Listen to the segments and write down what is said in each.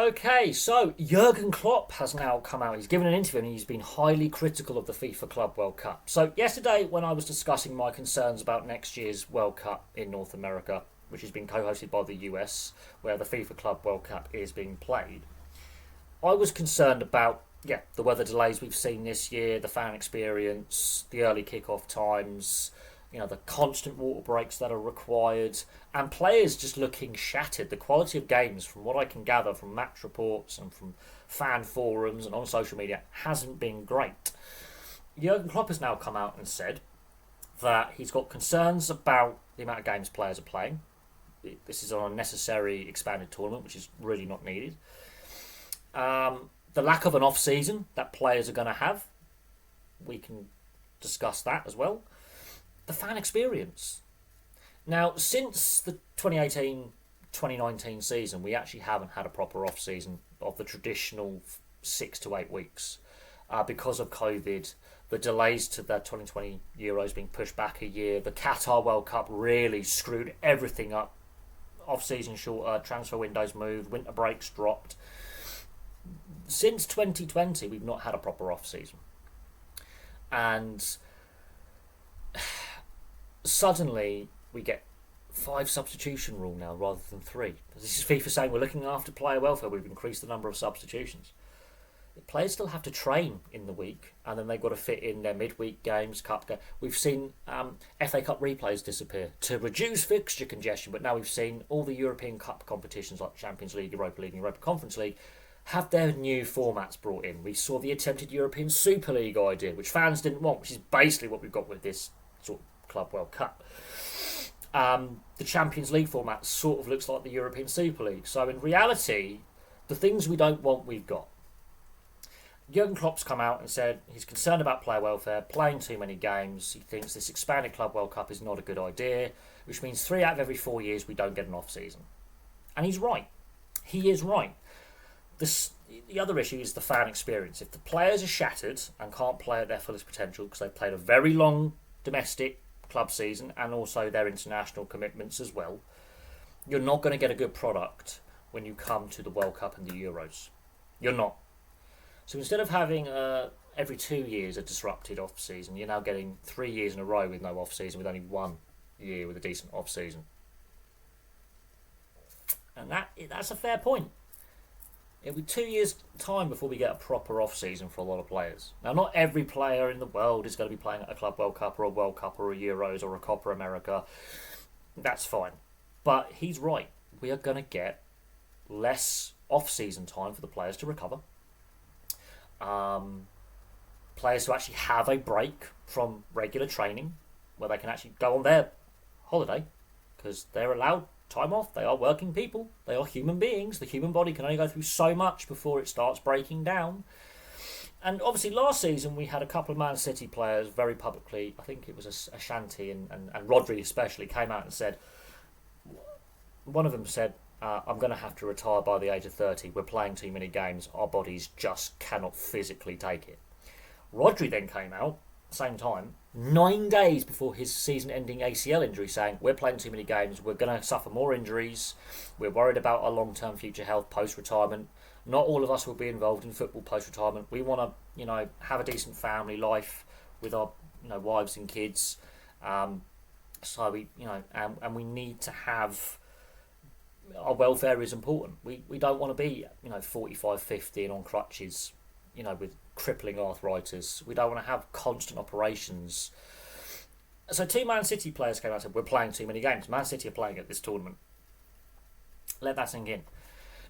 Okay, so Jurgen Klopp has now come out. He's given an interview and he's been highly critical of the FIFA Club World Cup. So, yesterday, when I was discussing my concerns about next year's World Cup in North America, which has been co hosted by the US, where the FIFA Club World Cup is being played, I was concerned about, the weather delays we've seen this year, the fan experience, the early kick-off times, the constant water breaks that are required, and players just looking shattered. The quality of games, from what I can gather from match reports and from fan forums and on social media, hasn't been great. Jurgen Klopp has now come out and said that he's got concerns about the amount of games players are playing. This is an unnecessary expanded tournament, which is really not needed. The lack of an off-season that players are going to have, we can discuss that as well. The fan experience. Now, since the 2018-2019 season, we actually haven't had a proper off-season of the traditional 6 to 8 weeks because of COVID, the delays to the 2020 Euros being pushed back a year, the Qatar World Cup really screwed everything up. Off-season shorter, transfer windows moved, winter breaks dropped. Since 2020, we've not had a proper off-season. And suddenly we get 5 substitution rule now rather than 3. This is FIFA saying we're looking after player welfare. We've increased the number of substitutions. The players still have to train in the week, and then they've got to fit in their midweek games, cup game. We've seen FA Cup replays disappear to reduce fixture congestion, but now we've seen all the European Cup competitions like Champions League, Europa League, and Europa Conference League have their new formats brought in. We saw the attempted European Super League idea, which fans didn't want, which is basically what we've got with this sort of Club World Cup. The Champions League format sort of looks like the European Super League. So in reality, the things we don't want, we've got. Jurgen Klopp's come out and said he's concerned about player welfare, playing too many games. He thinks this expanded Club World Cup is not a good idea, which means 3 out of every 4 years we don't get an off-season. And he's right. He is right. The other issue is the fan experience. If the players are shattered and can't play at their fullest potential because they've played a very long domestic club season and also their international commitments as well, you're not going to get a good product when you come to the World Cup and the Euros. You're not. So instead of having every 2 years a disrupted off-season, you're now getting 3 years in a row with no off-season, with only 1 year with a decent off-season. And that's a fair point. It'll be 2 years' time before we get a proper off-season for a lot of players. Now, not every player in the world is going to be playing at a Club World Cup or a World Cup or a Euros or a Copa America. That's fine. But he's right. We are going to get less off-season time for the players to recover. Players to actually have a break from regular training where they can actually go on their holiday because they're allowed time off. They are working people. They are human beings. The human body can only go through so much before it starts breaking down. And obviously last season we had a couple of Man City players very publicly, I think it was Ashanti and Rodri especially, came out and said, one of them said, I'm going to have to retire by the age of 30. We're playing too many games. Our bodies just cannot physically take it. Rodri then came out, same time, 9 days before his season-ending ACL injury, saying, we're playing too many games, we're going to suffer more injuries, we're worried about our long-term future health post-retirement. Not all of us will be involved in football post-retirement. We want to, have a decent family life with our, wives and kids. So we, and we need to have... Our welfare is important. We don't want to be, 45, 50 and on crutches, with crippling arthritis. We don't want to have constant operations. So 2 Man City players came out and said, we're playing too many games. Man City are playing at this tournament. Let that sink in.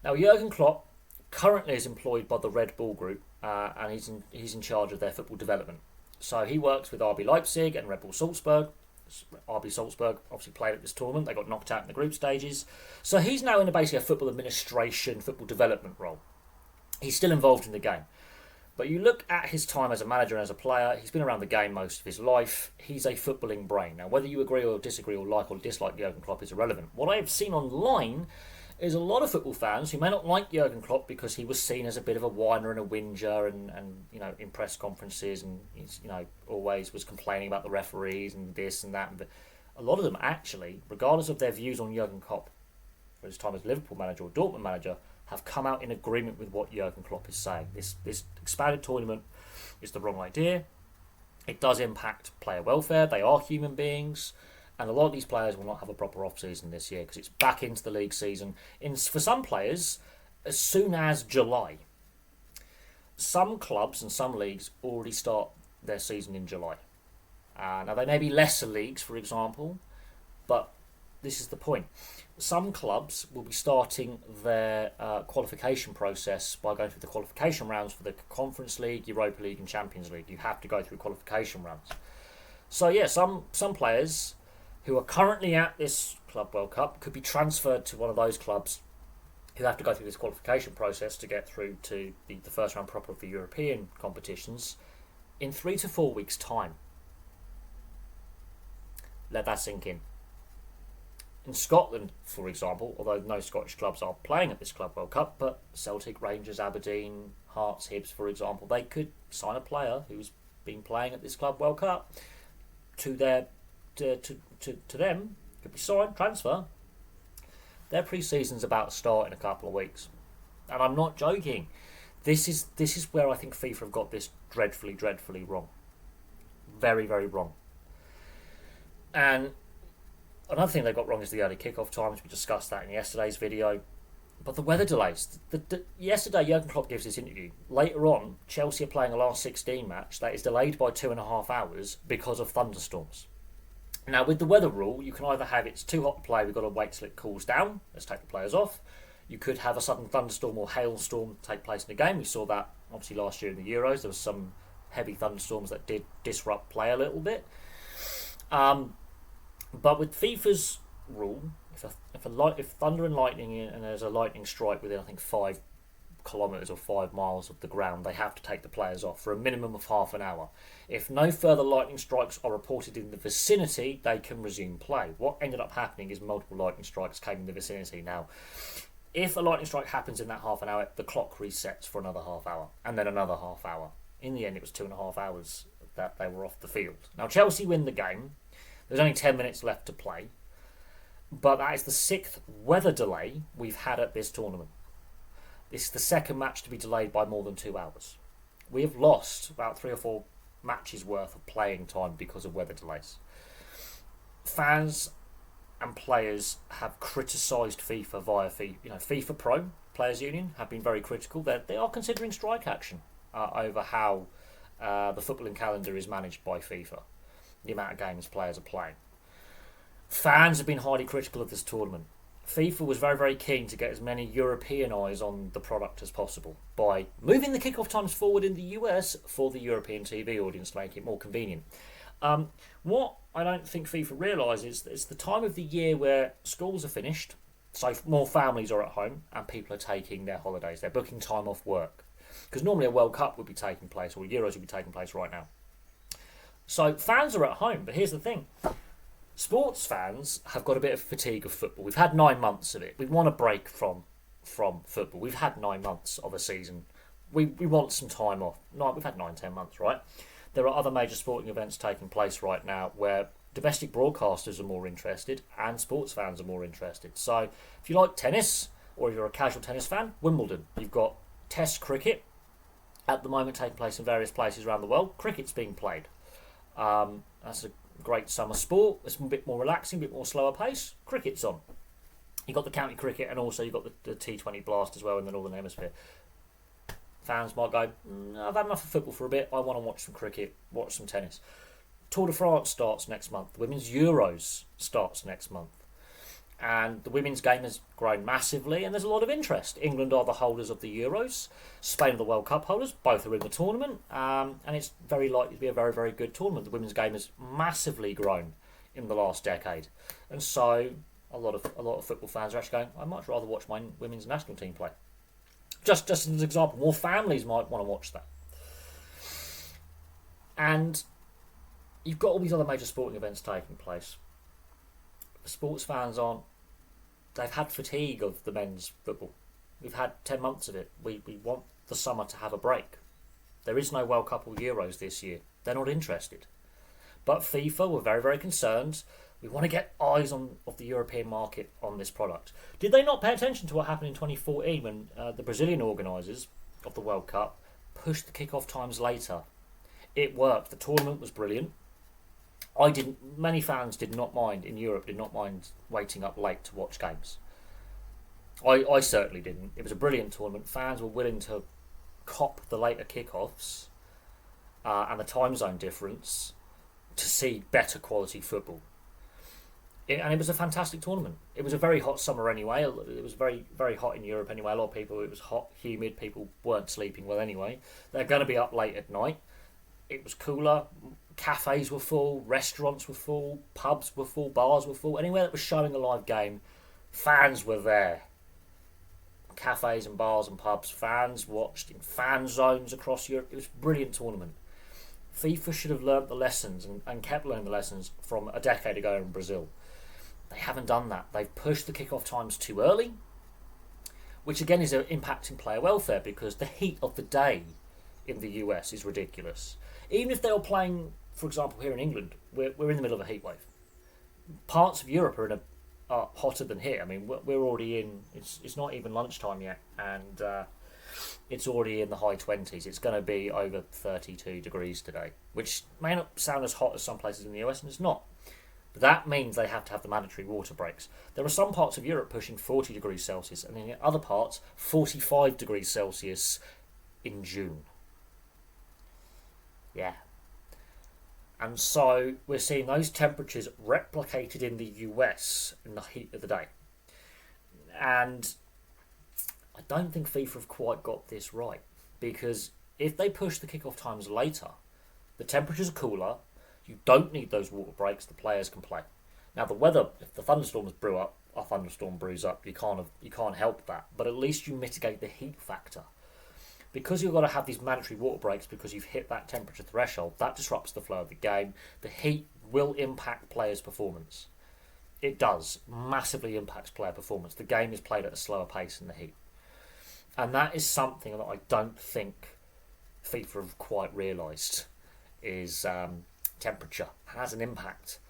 Now, Jurgen Klopp currently is employed by the Red Bull Group, and he's in charge of their football development. So he works with RB Leipzig and Red Bull Salzburg. RB Salzburg obviously played at this tournament. They got knocked out in the group stages. So he's now in basically a football administration, football development role. He's still involved in the game. But you look at his time as a manager and as a player, he's been around the game most of his life. He's a footballing brain. Now, whether you agree or disagree or like or dislike Jurgen Klopp is irrelevant. What I've seen online is a lot of football fans who may not like Jurgen Klopp because he was seen as a bit of a whiner and a whinger and in press conferences, and he's, always was complaining about the referees and this and that. But a lot of them actually, regardless of their views on Jurgen Klopp for his time as Liverpool manager or Dortmund manager, have come out in agreement with what Jurgen Klopp is saying. This expanded tournament is the wrong idea. It does impact player welfare. They are human beings. And a lot of these players will not have a proper off-season this year because it's back into the league season. For some players, as soon as July. Some clubs and some leagues already start their season in July. Now, they may be lesser leagues, for example, but this is the point. Some clubs will be starting their qualification process by going through the qualification rounds for the Conference League, Europa League and Champions League. You have to go through qualification rounds. So, yeah, some players who are currently at this Club World Cup could be transferred to one of those clubs who have to go through this qualification process to get through to the first round proper of the European competitions in 3 to 4 weeks' time. Let that sink in. In Scotland, for example, although no Scottish clubs are playing at this Club World Cup, but Celtic, Rangers, Aberdeen, Hearts, Hibs, for example, they could sign a player who's been playing at this Club World Cup to them, could be signed, transfer. Their pre-season's about to start in a couple of weeks. And I'm not joking. This is where I think FIFA have got this dreadfully, dreadfully wrong. Very, very wrong. And another thing they got wrong is the early kickoff times. We discussed that in yesterday's video. But the weather delays. Yesterday, Jurgen Klopp gives this interview. Later on, Chelsea are playing a last 16 match that is delayed by 2.5 hours because of thunderstorms. Now, with the weather rule, you can either have it's too hot to play, we've got to wait till it cools down, let's take the players off. You could have a sudden thunderstorm or hailstorm take place in the game. We saw that, obviously, last year in the Euros. There was some heavy thunderstorms that did disrupt play a little bit. But with FIFA's rule, if thunder and lightning and there's a lightning strike within, I think, 5 kilometres or 5 miles of the ground, they have to take the players off for a minimum of half an hour. If no further lightning strikes are reported in the vicinity, they can resume play. What ended up happening is multiple lightning strikes came in the vicinity. Now, if a lightning strike happens in that half an hour, the clock resets for another half hour and then another half hour. In the end, it was 2.5 hours that they were off the field. Now, Chelsea win the game. There's only 10 minutes left to play, but that is the 6th weather delay we've had at this tournament. This is the second match to be delayed by more than 2 hours. We have lost about 3 or 4 matches worth of playing time because of weather delays. Fans and players have criticised FIFA via FIFA Pro Players Union have been very critical. They are considering strike action over how the footballing calendar is managed by FIFA, the amount of games players are playing. Fans have been highly critical of this tournament. FIFA was very, very keen to get as many European eyes on the product as possible by moving the kickoff times forward in the US for the European TV audience to make it more convenient. What I don't think FIFA realises is the time of the year where schools are finished, so more families are at home and people are taking their holidays. They're booking time off work. Because normally a World Cup would be taking place, or Euros would be taking place right now. So fans are at home, but here's the thing. Sports fans have got a bit of fatigue of football. We've had 9 months of it. We want a break from football. We've had 9 months of a season. We want some time off. No, we've had 9-10 months, right? There are other major sporting events taking place right now where domestic broadcasters are more interested and sports fans are more interested. So if you like tennis or if you're a casual tennis fan, Wimbledon. You've got Test cricket at the moment taking place in various places around the world. Cricket's being played. That's a great summer sport. It's a bit more relaxing, a bit more slower pace. Cricket's on. You've got the county cricket and also you've got the T20 Blast as well in the Northern Hemisphere. Fans might go, I've had enough of football for a bit. I want to watch some cricket, watch some tennis. Tour de France starts next month. The Women's Euros starts next month. And the women's game has grown massively and there's a lot of interest. England are the holders of the Euros. Spain are the World Cup holders. Both are in the tournament. And it's very likely to be a very, very good tournament. The women's game has massively grown in the last decade. And so a lot of football fans are actually going, I'd much rather watch my women's national team play. Just as an example, more families might want to watch that. And you've got all these other major sporting events taking place. Sports fans they've had fatigue of the men's football. We've had 10 months of it. We want the summer to have a break. There is no World Cup or Euros this year. They're not interested. But FIFA were very, very concerned We want to get eyes on of the European market on this product. Did they not pay attention to what happened in 2014 when the Brazilian organisers of the World Cup pushed the kick-off times later? It worked. The tournament was brilliant. Many fans did not mind in Europe. Did not mind waiting up late to watch games. I certainly didn't. It was a brilliant tournament. Fans were willing to cop the later kickoffs and the time zone difference to see better quality football. And it was a fantastic tournament. It was a very hot summer anyway. It was very, very hot in Europe anyway. A lot of people, it was hot, humid. People weren't sleeping well anyway. They're going to be up late at night. It was cooler. Cafes were full. Restaurants were full. Pubs were full. Bars were full. Anywhere that was showing a live game, fans were there. Cafes and bars and pubs, fans watched in fan zones across Europe. It was a brilliant tournament. FIFA should have learnt the lessons and kept learning the lessons from a decade ago in Brazil. They haven't done that. They've pushed the kickoff times too early, which again is impacting player welfare because the heat of the day in the US is ridiculous. Even if they were playing, for example, here in England, we're in the middle of a heat wave. Parts of Europe are hotter than here. I mean, we're already in. It's not even lunchtime yet, and it's already in the high 20s. It's going to be over 32 degrees today, which may not sound as hot as some places in the US, and it's not. But that means they have to have the mandatory water breaks. There are some parts of Europe pushing 40 degrees Celsius, and in other parts, 45 degrees Celsius in June. Yeah. And so we're seeing those temperatures replicated in the US in the heat of the day. And I don't think FIFA have quite got this right, because if they push the kickoff times later, the temperatures are cooler, you don't need those water breaks, the players can play. Now the weather, if the thunderstorms brew up, a thunderstorm brews up, you can't help that, but at least you mitigate the heat factor. Because you've got to have these mandatory water breaks because you've hit that temperature threshold, that disrupts the flow of the game. The heat will impact players' performance. It does. Massively impacts player performance. The game is played at a slower pace in the heat. And that is something that I don't think FIFA have quite realised is temperature has an impact.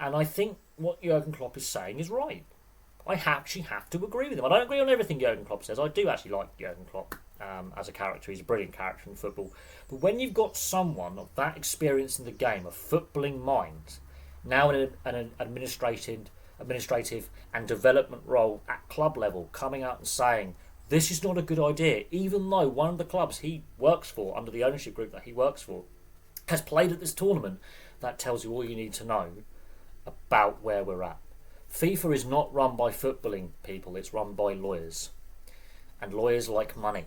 And I think what Jurgen Klopp is saying is right. I actually have to agree with him. I don't agree on everything Jurgen Klopp says. I do actually like Jurgen Klopp as a character. He's a brilliant character in football. But when you've got someone of that experience in the game, a footballing mind, now in an administrative and development role at club level, coming out and saying, this is not a good idea, even though one of the clubs he works for, under the ownership group that he works for, has played at this tournament, that tells you all you need to know about where we're at. FIFA is not run by footballing people, it's run by lawyers. And lawyers like money.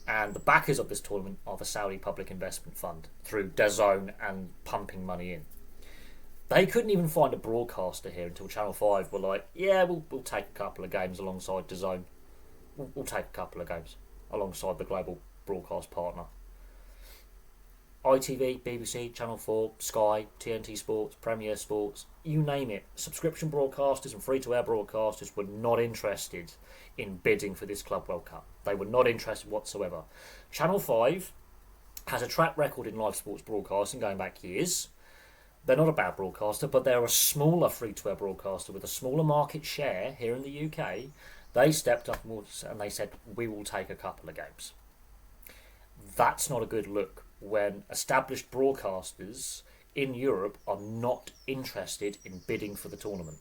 And the backers of this tournament are the Saudi Public Investment Fund through DAZN and pumping money in. They couldn't even find a broadcaster here until Channel 5 were like, yeah, we'll take a couple of games alongside DAZN. We'll take a couple of games alongside the global broadcast partner. ITV, BBC, Channel 4, Sky, TNT Sports, Premier Sports, you name it. Subscription broadcasters and free-to-air broadcasters were not interested in bidding for this Club World Cup. They were not interested whatsoever. Channel 5 has a track record in live sports broadcasting going back years. They're not a bad broadcaster, but they're a smaller free-to-air broadcaster with a smaller market share here in the UK. They stepped up and they said, we will take a couple of games. That's not a good look when established broadcasters in Europe are not interested in bidding for the tournament.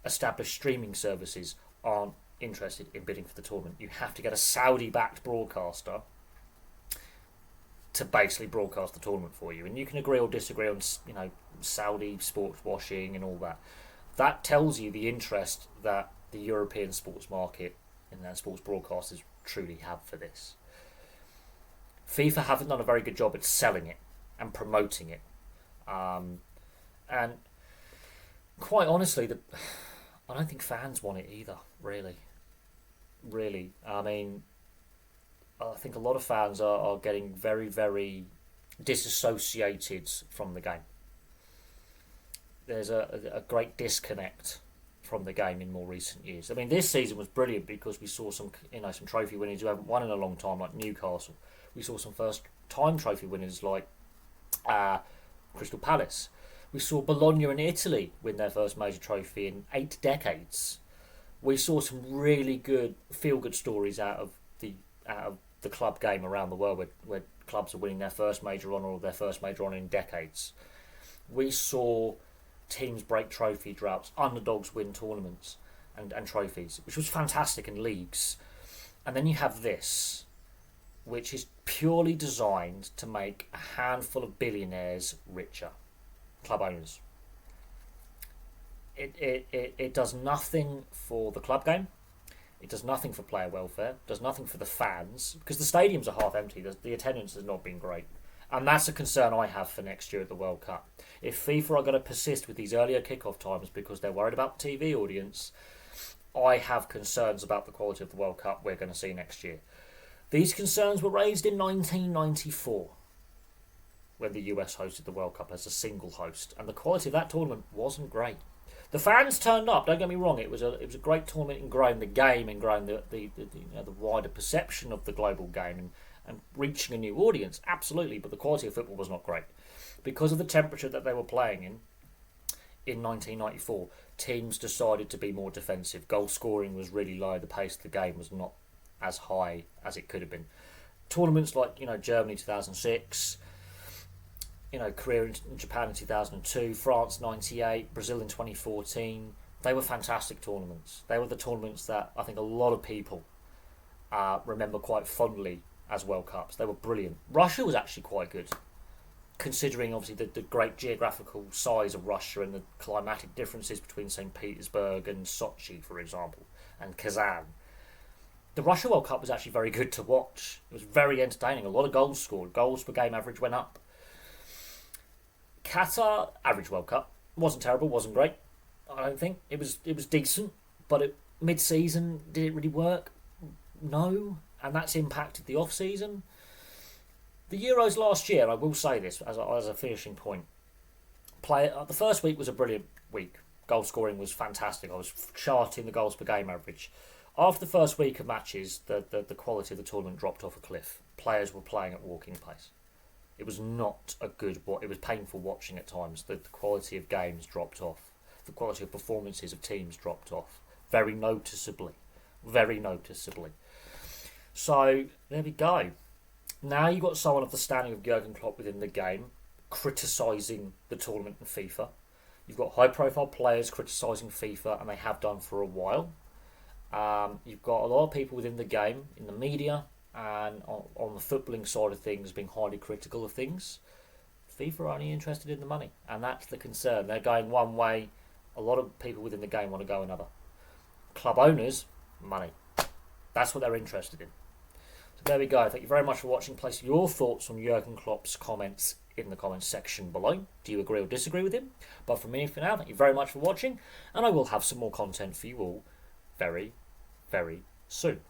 Established streaming services aren't interested in bidding for the tournament. You have to get a Saudi-backed broadcaster to basically broadcast the tournament for you. And you can agree or disagree on, Saudi sports washing and all that. That tells you the interest that the European sports market and their sports broadcasters truly have for this. FIFA haven't done a very good job at selling it and promoting it. And quite honestly, I don't think fans want it either, really. Really. I mean, I think a lot of fans are getting very, very disassociated from the game. There's a great disconnect from the game in more recent years. I mean, this season was brilliant because we saw some trophy winners who haven't won in a long time, like Newcastle. We saw some first-time trophy winners like Crystal Palace. We saw Bologna in Italy win their first major trophy in 8 decades. We saw some really good feel-good stories out of the club game around the world, where clubs are winning their first major honour or their first major honour in decades. We saw teams break trophy droughts, underdogs win tournaments and trophies, which was fantastic in leagues. And then you have this, which is purely designed to make a handful of billionaires richer, club owners. It does nothing for the club game. It does nothing for player welfare. It does nothing for the fans, because the stadiums are half empty. The attendance has not been great. And that's a concern I have for next year at the World Cup. If FIFA are going to persist with these earlier kick-off times because they're worried about the TV audience, I have concerns about the quality of the World Cup we're going to see next year. These concerns were raised in 1994 when the US hosted the World Cup as a single host, and the quality of that tournament wasn't great. The fans turned up. Don't get me wrong; it was a great tournament in growing the game and growing the wider perception of the global game and reaching a new audience. Absolutely, but the quality of football was not great because of the temperature that they were playing in. In 1994, teams decided to be more defensive. Goal scoring was really low. The pace of the game was not as high as it could have been. Tournaments like Germany 2006. Korea in Japan in 2002, France 98, Brazil in 2014. They were fantastic tournaments. They were the tournaments that I think a lot of people remember quite fondly as World Cups. They were brilliant. Russia was actually quite good, considering obviously the great geographical size of Russia and the climatic differences between St. Petersburg and Sochi, for example, and Kazan. The Russia World Cup was actually very good to watch. It was very entertaining. A lot of goals scored. Goals per game average went up. Qatar, average World Cup. Wasn't terrible, wasn't great. I don't think. It was decent, but mid-season, did it really work? No. And that's impacted the off-season. The Euros last year, I will say this as a finishing point. The first week was a brilliant week. Goal scoring was fantastic. I was charting the goals per game average. After the first week of matches, the quality of the tournament dropped off a cliff. Players were playing at walking pace. It was not a good... It was painful watching at times. The quality of games dropped off. The quality of performances of teams dropped off. Very noticeably. Very noticeably. So, there we go. Now you've got someone of the standing of Jurgen Klopp within the game criticising the tournament in FIFA. You've got high-profile players criticising FIFA, and they have done for a while. You've got a lot of people within the game, in the media, and on the footballing side of things, being highly critical of things. FIFA are only interested in the money, and that's the concern. They're going one way. A lot of people within the game want to go another. Club owners, money. That's what they're interested in. So there we go. Thank you very much for watching. Place your thoughts on Jurgen Klopp's comments in the comments section below. Do you agree or disagree with him? But from me for now, thank you very much for watching, and I will have some more content for you all very, very soon.